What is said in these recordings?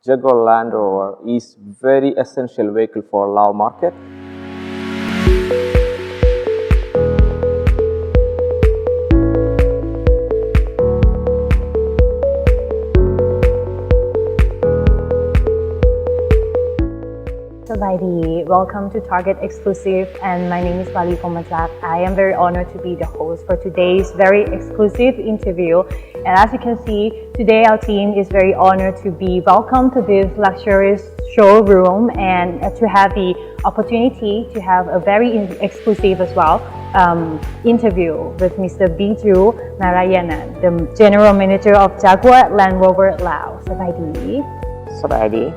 Jaguar Land Rover is very essential vehicle for Laos market. Welcome to Traget Exclusive, and my name is Bali Pomazak. I am very honored to be the host for today's very exclusive interview. And as you can see, today our team is very honored to be welcomed to this luxurious showroom and to have the opportunity to have a very exclusive as well interview with Mr. Biju Narayanan, the General Manager of Jaguar Land Rover Laos. Sawadee.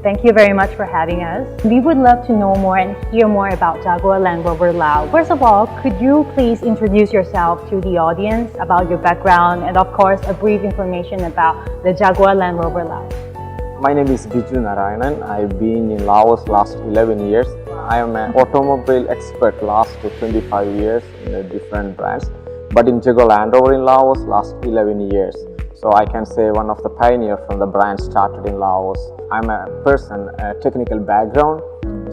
Thank you very much for having us. We would love to know more and hear more about Jaguar Land Rover Laos. First of all, could you please introduce yourself to the audience about your background and of course a brief information about the Jaguar Land Rover Laos? My name is Biju Narayanan. I've been in Laos last 11 years. I am an automobile expert last 25 years in different brands, but in Jaguar Land Rover in Laos last 11 years. So I can say one of the pioneers from the brand started in Laos. I'm a person, a technical background,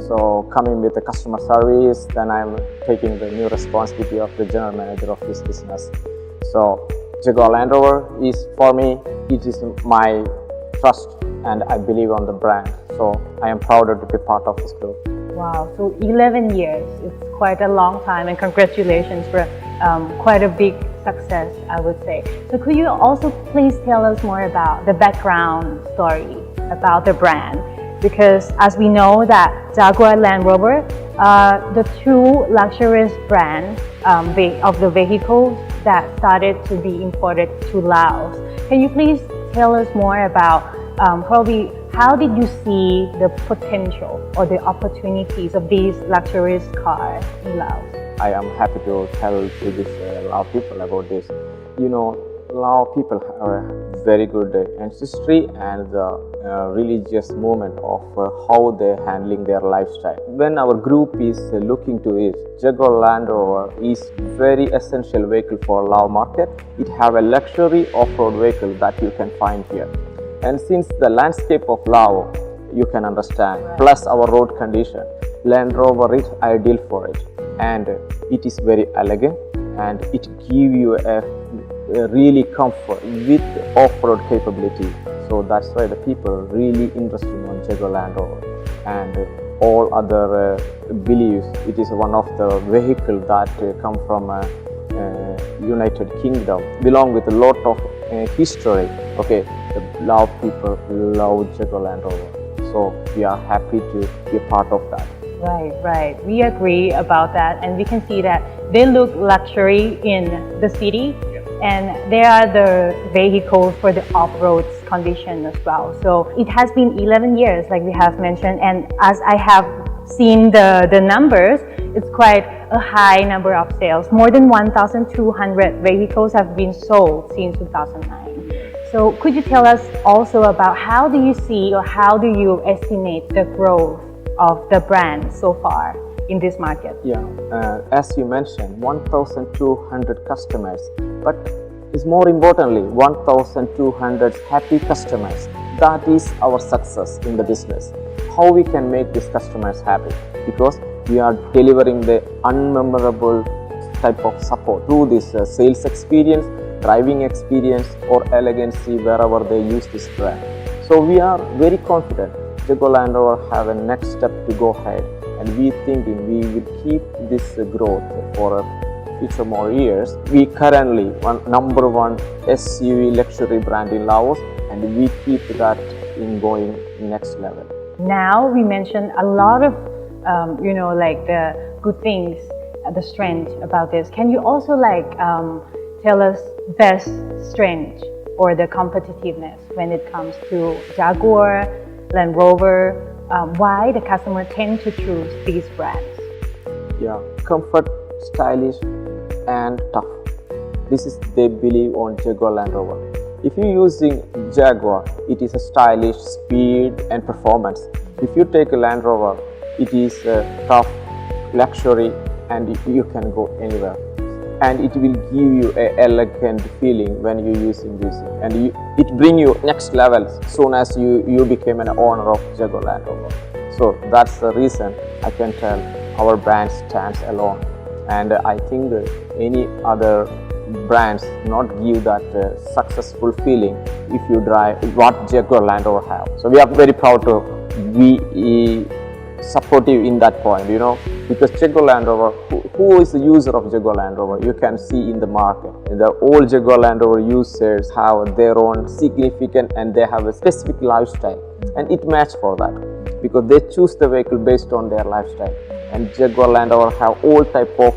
so coming with the customer service, then I'm taking the new responsibility of the general manager of this business. So Jaguar Land Rover is, for me, it is my trust and I believe on the brand. So I am proud to be part of this group. Wow, so 11 years, it's quite a long time, and congratulations for quite a big success, I would say. So could you also please tell us more about the background story about the brand? Because as we know that Jaguar Land Rover are the two luxurious brands of the vehicles that started to be imported to Laos. Can you please tell us more about probably how did you see the potential or the opportunities of these luxurious cars in Laos? I am happy to tell to this Lao people about this. You know, Lao people have a very good ancestry and the religious movement of how they're handling their lifestyle. When our group is looking to it, Jaguar Land Rover is very essential vehicle for Lao market. It have a luxury off-road vehicle that you can find here. And since the landscape of Laos, you can understand, plus our road condition, Land Rover is ideal for it. And it is very elegant and it gives you a really comfort with off-road capability. So that's why the people really interested in Jaguar Land Rover. And all other believes it is one of the vehicles that come from United Kingdom, belong with a lot of history. Okay, the Lao people love Jaguar Land Rover. So we are happy to be a part of that. Right. We agree about that, and we can see that they look luxury in the city, and they are the vehicles for the off-road condition as well. So it has been 11 years, like we have mentioned, and as I have seen the numbers, it's quite a high number of sales. More than 1,200 vehicles have been sold since 2009. So could you tell us also about how do you see or how do you estimate the growth of the brand so far in this market? As you mentioned, 1,200 customers, but is more importantly 1,200 happy customers. That is our success in the business. How we can make these customers happy? Because we are delivering the unmemorable type of support through this sales experience, driving experience or elegancy wherever they use this brand. So we are very confident Jaguar Land Rover have a next step to go ahead, and we thinking we will keep this growth for future more years. We currently number one SUV luxury brand in Laos, and we keep that in going next level. Now we mentioned a lot of like the good things, the strength about this. Can you also tell us best strength or the competitiveness when it comes to Jaguar Land Rover, why the customer tend to choose these brands? Comfort, stylish and tough. This is they believe on Jaguar Land Rover. If you're using Jaguar, it is a stylish, speed and performance. If you take a Land Rover, it is tough, luxury and you can go anywhere. and it will give you an elegant feeling when you're using this, and it bring you next level soon as you became an owner of Jaguar Land Rover. So that's the reason I can tell our brand stands alone, and I think any other brands not give that successful feeling if you drive what Jaguar Land Rover have. So we are very proud to be supportive in that point, because Jaguar Land Rover, who is the user of Jaguar Land Rover, you can see in the market. The all Jaguar Land Rover users have their own significant and they have a specific lifestyle, and it match for that because they choose the vehicle based on their lifestyle, and Jaguar Land Rover have all type of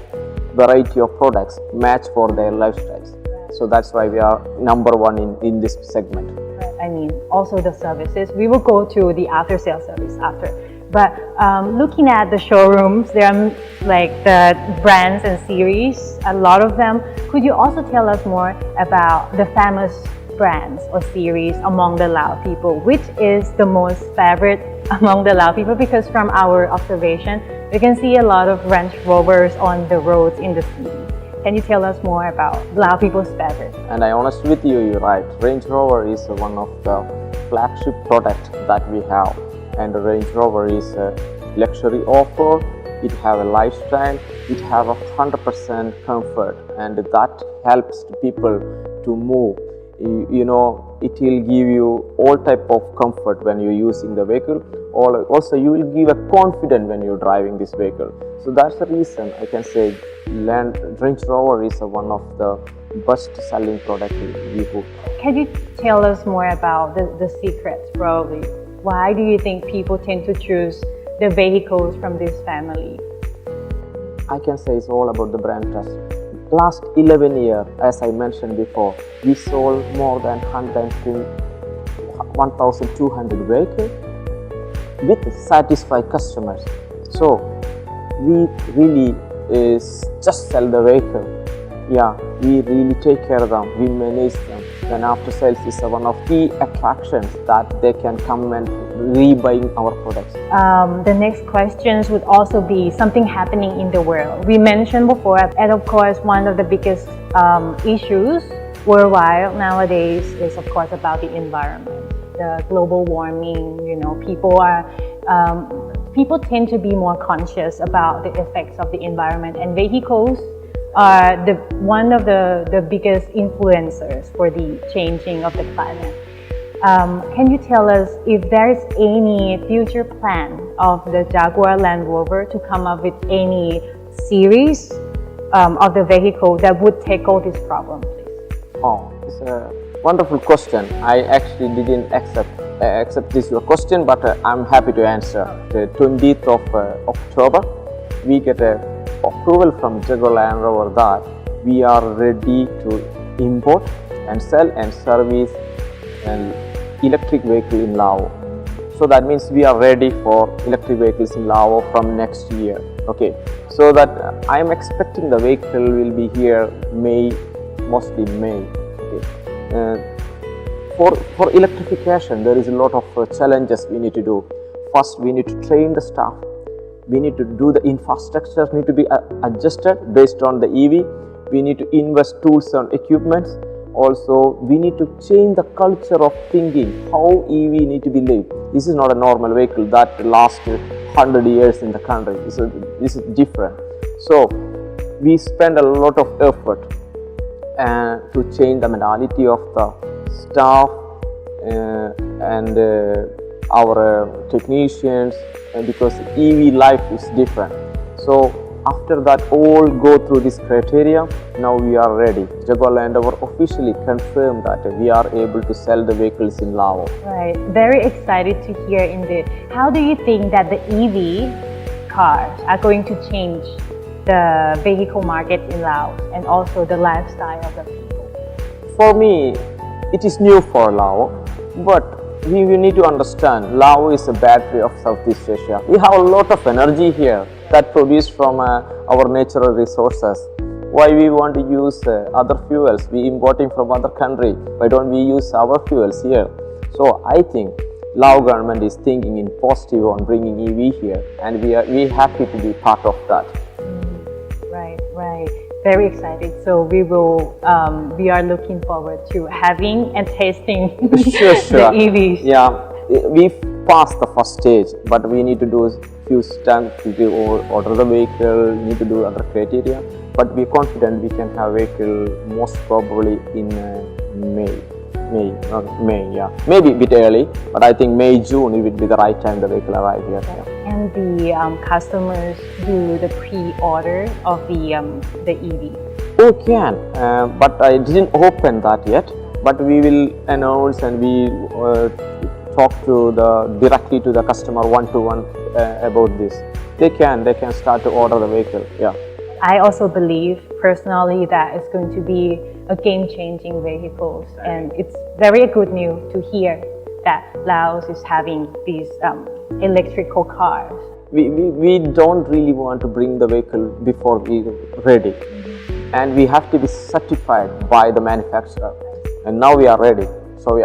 variety of products match for their lifestyles. So that's why we are number one in this segment. I mean, also the services. We will go to the after sales service after. But looking at the showrooms, there are like the brands and series, a lot of them. Could you also tell us more about the famous brands or series among the Lao people? Which is the most favorite among the Lao people? Because from our observation, we can see a lot of Range Rovers on the roads in the city. Can you tell us more about Lao people's favorite? And I honest with you, you're right. Range Rover is one of the flagship products that we have. And the Range Rover is a luxury off-road, it have a lifestyle, it have 100% comfort, and that helps people to move. It will give you all type of comfort when you're using the vehicle. Also, you will give a confidence when you're driving this vehicle. So that's the reason I can say Range Rover is one of the best selling product we put. Can you tell us more about the secrets probably? Why do you think people tend to choose the vehicles from this family? I can say it's all about the brand trust. Last 11 years, as I mentioned before, we sold more than 1,200 vehicles with satisfied customers. So we really just sell the vehicle. Yeah, we really take care of them, we manage them. Then after sales is one of key attractions that they can come and re-buying our products. The next questions would also be something happening in the world. We mentioned before, and of course one of the biggest issues worldwide nowadays is of course about the environment, the global warming. People tend to be more conscious about the effects of the environment, and vehicles are one of the biggest influencers for the changing of the climate. Can you tell us if there is any future plan of the Jaguar Land Rover to come up with any series of the vehicle that would tackle this problem, please? Oh, it's a wonderful question. I actually didn't accept this your question, but I'm happy to answer. The 20th of October, we get a approval from Jaguar Land Rover that we are ready to import and sell and service an electric vehicle in Laos. So that means we are ready for electric vehicles in Laos from next year. Okay, so that I am expecting the vehicle will be here mostly May. Okay. For electrification, there is a lot of challenges we need to do. First, we need to train the staff. We need to do the infrastructure need to be adjusted based on the EV. We need to invest tools and equipments. Also, we need to change the culture of thinking how EV need to be lived. This is not a normal vehicle that lasts 100 years in the country. This is different. So, we spend a lot of effort to change the mentality of the staff and our technicians, because EV life is different. So after that all go through this criteria, now we are ready. Jaguar Land Rover officially confirmed that we are able to sell the vehicles in Laos. Right, very excited to hear indeed. How do you think that the EV cars are going to change the vehicle market in Laos and also the lifestyle of the people? For me, it is new for Laos, but we need to understand Laos is a battery of Southeast Asia. We have a lot of energy here that produced from our natural resources. Why we want to use other fuels? We importing from other country. Why don't we use our fuels here? So I think Lao government is thinking in positive on bringing EV here, and we happy to be part of that. Right. Very excited. So we are looking forward to having and tasting the EVs. Yeah, we passed the first stage, but we need to do a few steps to order the vehicle, need to do other criteria. But we are confident we can have vehicle most probably in May, yeah. Maybe a bit early, but I think May, June it will be the right time the vehicle arrive here. Yeah. And the customers do the pre-order of the EV. Oh, can, but I didn't open that yet. But we will announce and we talk to directly to the customer one-to-one about this. They can start to order the vehicle. Yeah. I also believe personally that it's going to be a game-changing vehicles, and it's very good news to hear that Laos is having these electrical cars. We don't really want to bring the vehicle before we ready, and we have to be certified by the manufacturer. And now we are ready, so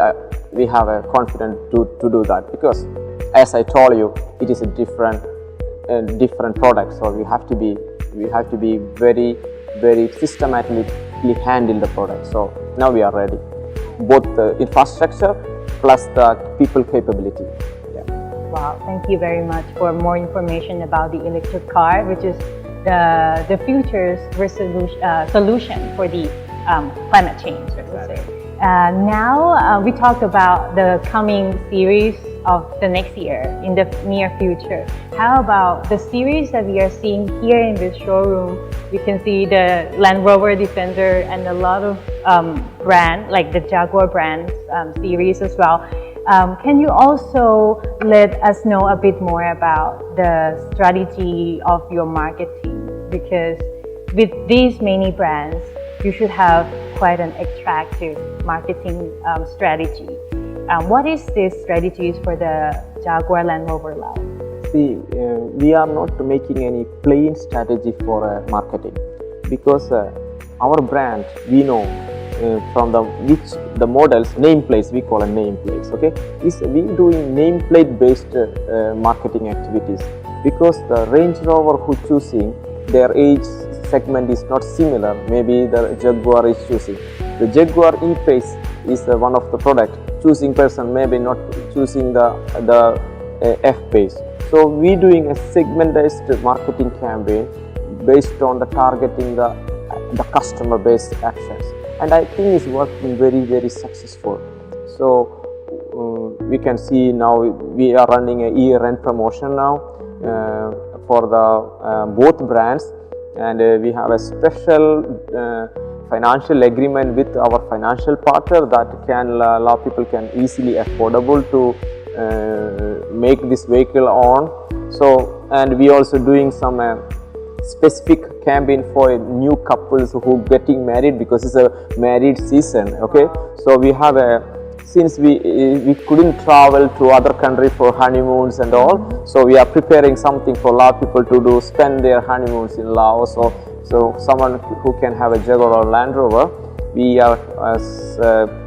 we have a confidence to do that, because as I told you, it is a different product. So we have to be very systematically handle the product. So now we are ready, both the infrastructure plus the people capability. Yeah. Wow, thank you very much for more information about the electric car, which is the future's solution for the climate change. Exactly. Now we talked about the coming series of the next year, in the near future. How about the series that we are seeing here in this showroom? You can see the Land Rover Defender and a lot of brand, like the Jaguar brand series as well. Can you also let us know a bit more about the strategy of your marketing? Because with these many brands, you should have quite an attractive marketing strategy. What is this strategies for the Jaguar Land Rover Laos? See, we are not making any plain strategy for marketing, because our brand, we know from the models, nameplates, we call it nameplates, okay? We doing nameplate based marketing activities, because the Range Rover who choosing, their age segment is not similar. Maybe the Jaguar is choosing. The Jaguar E-Pace is one of the product. Choosing person maybe not choosing the F-Pace. So we doing a segmentized marketing campaign based on the targeting the customer based actions, and I think it's working very successful. So we can see now we are running a year-end promotion now for the both brands, and we have a special financial agreement with our financial partner that can allow people can easily affordable to make this vehicle on. So, and we also doing some specific campaign for new couples who getting married, because it's a married season, okay? So we have since we couldn't travel to other country for honeymoons and all, so we are preparing something for a lot of people to spend their honeymoons in Laos. So someone who can have a Jaguar or Land Rover, we are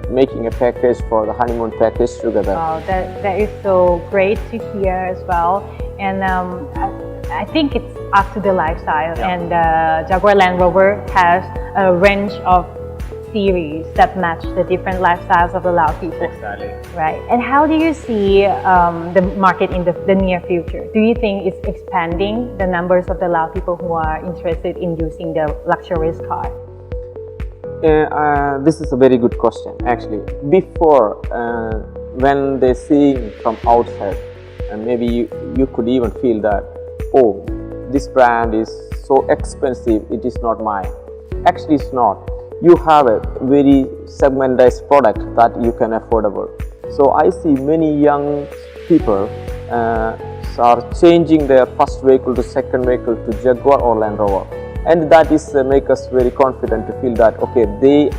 making a package for the honeymoon package together. Wow, that is so great to hear as well. And I think it's up to the lifestyle, and Jaguar Land Rover has a range of series that match the different lifestyles of the Lao people. Exactly. Right. And how do you see the market in the near future? Do you think it's expanding the numbers of the Lao people who are interested in using the luxurious car? This is a very good question. Actually, before when they see from outside, and maybe you could even feel that, oh, this brand is so expensive, it is not mine. Actually, it's not. You have a very segmentized product that you can affordable. So I see many young people are changing their first vehicle to second vehicle to Jaguar or Land Rover, and that is make us very confident to feel that okay, they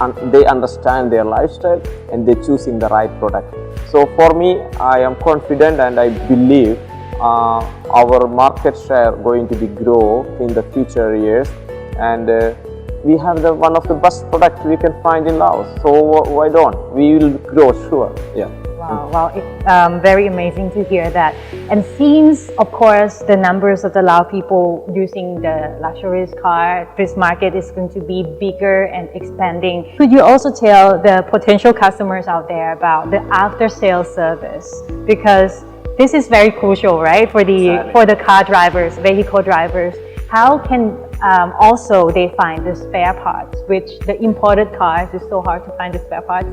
understand their lifestyle and they're choosing the right product. So for me, I am confident and I believe our market share going to be grow in the future years, and we have one of the best products we can find in Laos. So why don't we will grow? Sure. Yeah. Wow, it's very amazing to hear that. And since, of course, the numbers of the Lao people using the luxurious car, this market is going to be bigger and expanding. Could you also tell the potential customers out there about the after-sales service? Because this is very crucial, right, for the car drivers, vehicle drivers. How can also they find the spare parts, which the imported cars is so hard to find the spare parts,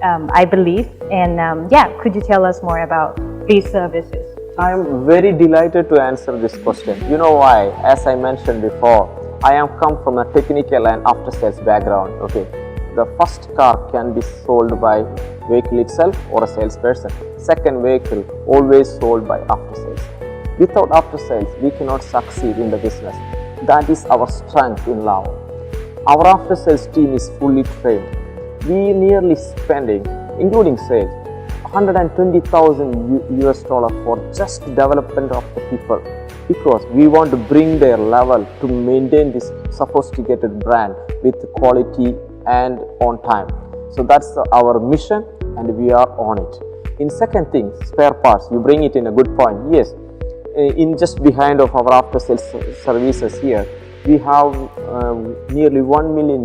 I believe. And could you tell us more about these services? I am very delighted to answer this question. You know why? As I mentioned before, I am come from a technical and after sales background. Okay, the first car can be sold by vehicle itself or a salesperson. Second vehicle always sold by after sales. Without after sales, we cannot succeed in the business. That is our strength in Laos. Our after sales team is fully trained. We nearly spending, including sales, $120,000 for just development of the people, because we want to bring their level to maintain this sophisticated brand with quality and on time. So that's our mission and we are on it. In second thing, spare parts, you bring it in a good point. Yes, in just behind of our after sales services here, we have nearly $1 million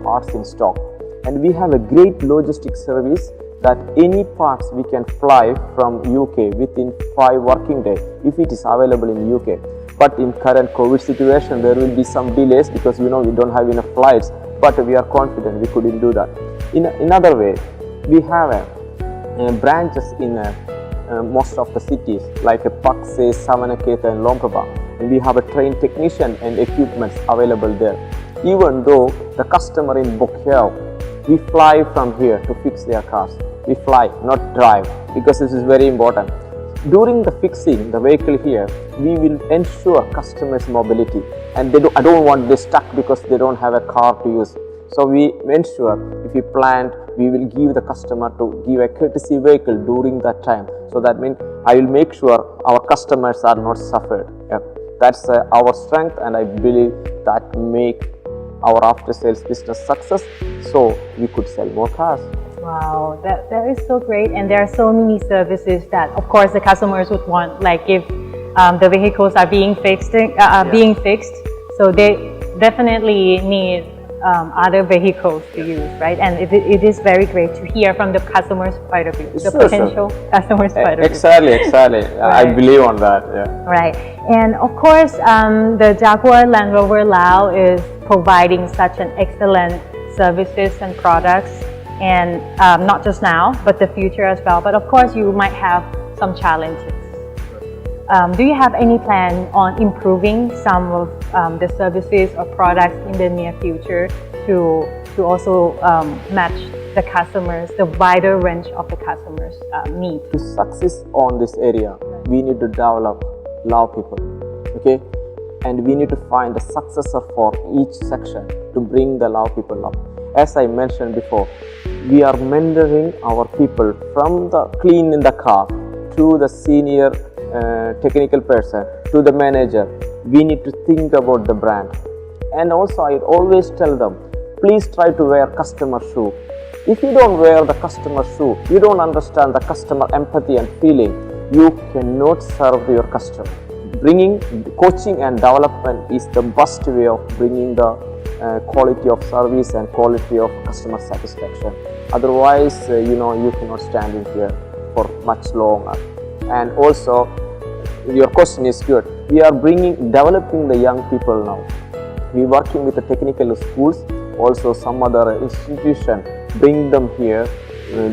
parts in stock, and we have a great logistics service that any parts we can fly from UK within 5 working days if it is available in UK. But in current COVID situation, there will be some delays because we don't have enough flights, but we are confident we couldn't do that. In another way, we have branches in most of the cities like Pakse, Savanaketha and Lomprabha, and we have a trained technician and equipments available there. Even though the customer in Bokyo, we fly from here to fix their cars. We fly, not drive, because this is very important. During the fixing the vehicle here, we will ensure customers' mobility, and I don't want they stuck because they don't have a car to use. So we ensure if we planned, we will give the customer to give a courtesy vehicle during that time. So that means I will make sure our customers are not suffered. Yeah. That's our strength, and I believe that make our after sales business success, so we could sell more cars. Wow, that is so great, and there are so many services that, of course, the customers would want. Like if the vehicles are being fixed, so they definitely need other vehicles to use, right? And it is very great to hear from the customer's point of view, the potential customer's point of view. Exactly. Right. I believe on that. Yeah. Right, and of course, the Jaguar Land Rover Laos is providing such an excellent services and products. And not just now, but the future as well. But of course, you might have some challenges. Do you have any plan on improving some of the services or products in the near future to also match the customers, the wider range of the customers' needs? To success on this area, we need to develop Lao people, okay? And we need to find a successor for each section to bring the Lao people up. As I mentioned before, we are mentoring our people from the clean in the car to the senior technical person to the manager. We need to think about the brand. And also I always tell them, please try to wear customer shoe. If you don't wear the customer shoe, you don't understand the customer empathy and feeling, you cannot serve your customer. Bringing coaching and development is the best way of bringing the quality of service and quality of customer satisfaction. Otherwise, you cannot stand in here for much longer. And also, your question is good. We are developing the young people now. We working with the technical schools, also some other institution, bring them here,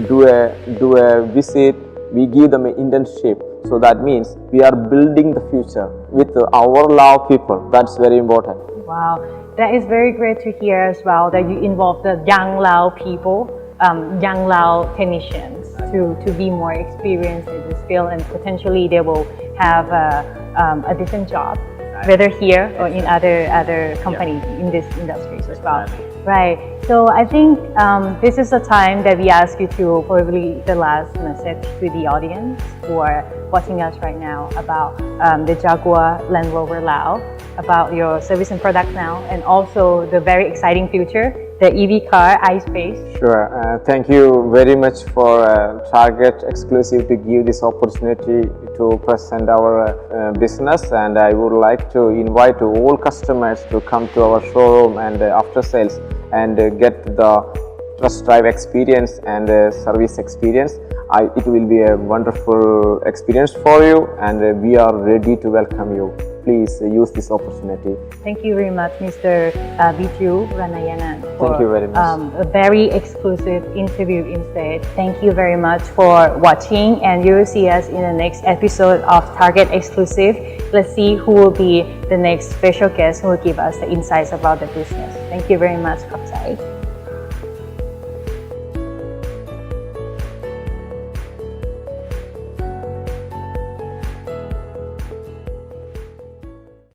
do a visit, we give them an internship. So that means we are building the future with our Lao people. That's very important. Wow, that is very great to hear as well, that you involve the young Lao people, young Lao technicians to be more experienced in this field, and potentially they will have a different job, whether here or in other companies in these industries as well. Right. So I think this is the time that we ask you to probably the last message to the audience who are watching us right now about the Jaguar Land Rover Laos, about your service and products now, and also the very exciting future the EV car iSpace. Sure. Thank you very much for Traget Exclusive to give this opportunity to present our business, and I would like to invite all customers to come to our showroom and after sales and get the test drive experience and service experience. It will be a wonderful experience for you, and we are ready to welcome you. Please use this opportunity. Thank you very much, Mr. Biju Narayanan, for Thank you very much. A very exclusive interview instead. Thank you very much for watching, and you will see us in the next episode of Traget Exclusive. Let's see who will be the next special guest who will give us the insights about the business. Thank you very much, ขอบใจ